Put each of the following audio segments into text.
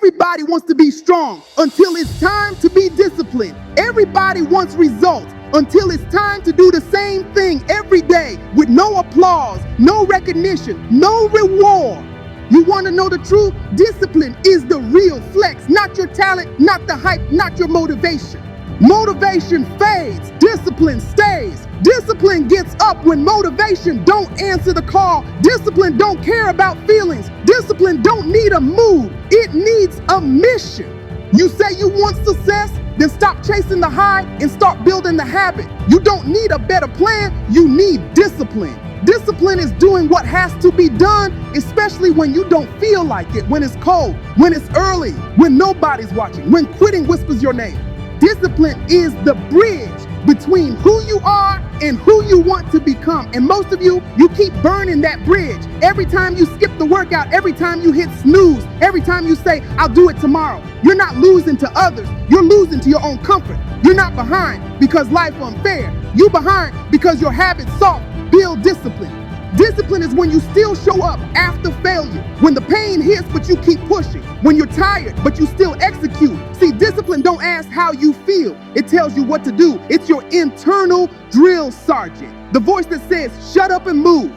Everybody wants to be strong until it's time to be disciplined. Everybody wants results until it's time to do the same thing every day with no applause, no recognition, no reward. You want to know the truth? Discipline is the real flex, not your talent, not the hype, not your motivation. Motivation fades, discipline stays. Discipline gets up when motivation don't answer the call. Discipline don't care about feelings. Discipline don't need a mood. It needs a mission. You say you want success? Then stop chasing the high and start building the habit. You don't need a better plan. You need discipline. Discipline is doing what has to be done, especially when you don't feel like it, when it's cold, when it's early, when nobody's watching, when quitting whispers your name. Discipline is the bridge between who you are and who you want to become. And most of you keep burning that bridge. Every time you skip the workout, every time you hit snooze, every time you say, I'll do it tomorrow. You're not losing to others. You're losing to your own comfort. You're not behind because life unfair. You're behind because your habits soft. Build discipline. Discipline is when you still show up after failure, when the pain hits but you keep pushing, when you're tired but you still execute. See, discipline don't ask how you feel. It tells you what to do. It's your internal drill sergeant, the voice that says, shut up and move.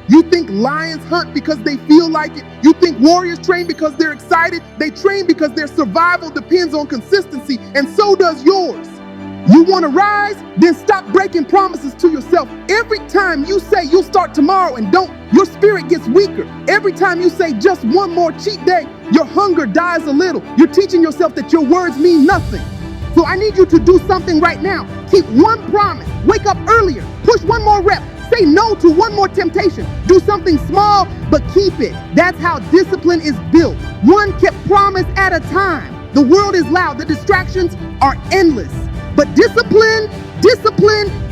You think lions hunt because they feel like it? You think warriors train because they're excited? They train because their survival depends on consistency, and so does yours. You want to rise? Then stop breaking promises to yourself. Every time you say you'll start tomorrow and don't, your spirit gets weaker. Every time you say just one more cheat day, your hunger dies a little. You're teaching yourself that your words mean nothing. So I need you to do something right now. Keep one promise. Wake up earlier. Push one more rep. Say no to one more temptation. Do something small, but keep it. That's how discipline is built. One kept promise at a time. The world is loud. The distractions are endless. But discipline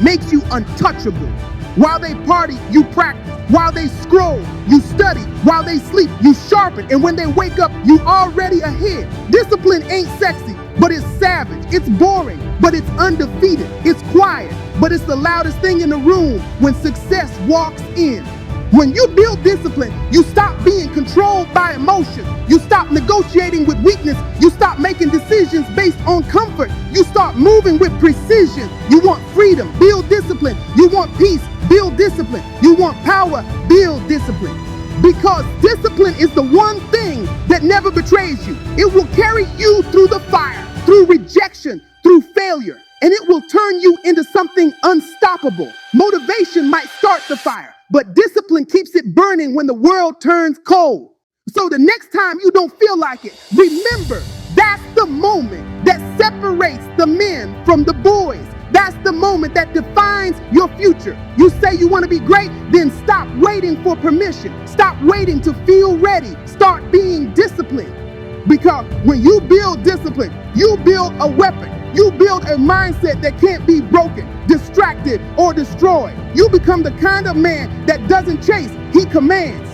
makes you untouchable. While they party, you practice. While they scroll, you study. While they sleep, you sharpen. And when they wake up, you already ahead. Discipline ain't sexy, but it's savage. It's boring, but it's undefeated. It's quiet, but it's the loudest thing in the room when success walks in. When you build discipline, you stop being controlled by emotion. You stop negotiating with weakness. You stop making decisions based on comfort. You start moving with precision. You want freedom, build discipline. You want peace, build discipline. You want power, build discipline. Because discipline is the one thing that never betrays you. It will carry you through the fire, through rejection, through failure, and it will turn you into something unstoppable. Motivation might start the fire, but discipline keeps it burning when the world turns cold. So the next time you don't feel like it, remember, that's the moment that separates the men from the boys. That's the moment that defines your future. You say you want to be great, then stop waiting for permission. Stop waiting to feel ready. Start being disciplined. Because when you build discipline, you build a weapon. You build a mindset that can't be broken, distracted, or destroyed. You become the kind of man that doesn't chase, he commands.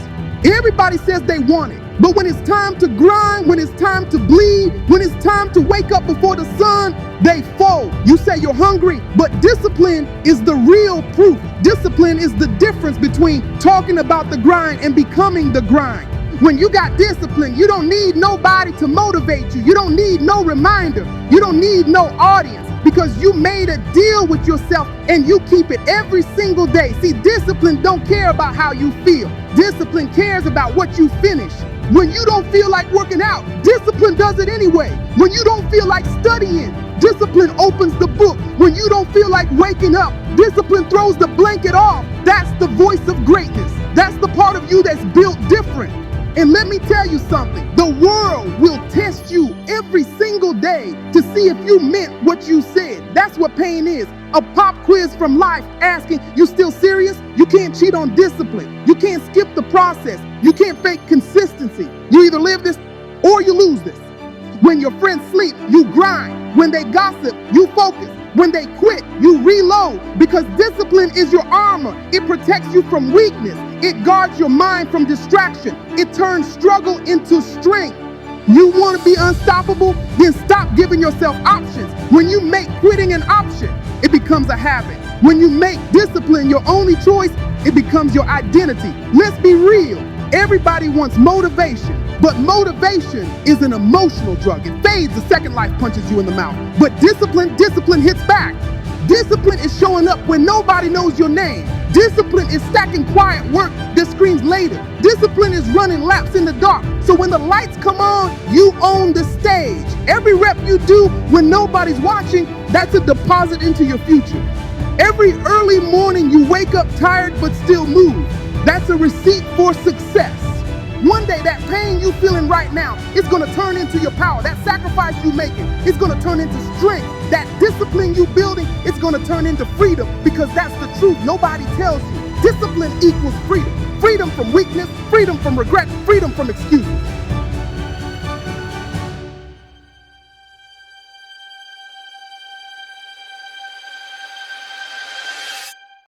Everybody says they want it, but when it's time to grind, when it's time to bleed, when it's time to wake up before the sun, they fold. You say you're hungry, but discipline is the real proof. Discipline is the difference between talking about the grind and becoming the grind. When you got discipline, you don't need nobody to motivate you. You don't need no reminder. You don't need no audience because you made a deal with yourself and you keep it every single day. See, discipline don't care about how you feel. Discipline cares about what you finish. When you don't feel like working out, discipline does it anyway. When you don't feel like studying, discipline opens the book. When you don't feel like waking up, discipline throws the blanket off. That's the voice of greatness. That's the part of you that's built different. And let me tell you something, the world will test you every single day to see if you meant what you said. That's what pain is. A pop quiz from life asking, you still serious? You can't cheat on discipline. You can't skip the process. You can't fake consistency. You either live this or you lose this. When your friends sleep, you grind. When they gossip, you focus. When they quit, you reload, because discipline is your armor. It protects you from weakness. It guards your mind from distraction. It turns struggle into strength. You want to be unstoppable? Then stop giving yourself options. When you make quitting an option, it becomes a habit. When you make discipline your only choice, it becomes your identity. Let's be real. Everybody wants motivation, but motivation is an emotional drug. It fades the second life punches you in the mouth. But discipline hits back. Discipline is showing up when nobody knows your name. Discipline is stacking quiet work that screams later. Discipline is running laps in the dark. So when the lights come on, you own the stage. Every rep you do when nobody's watching, that's a deposit into your future. Every early morning you wake up tired but still move. That's a receipt for success. One day that pain you feeling right now is going to turn into your power. That sacrifice you making is going to turn into strength. That discipline you building is going to turn into freedom, because that's the truth. Nobody tells you. Discipline equals freedom. Freedom from weakness, freedom from regret, freedom from excuses.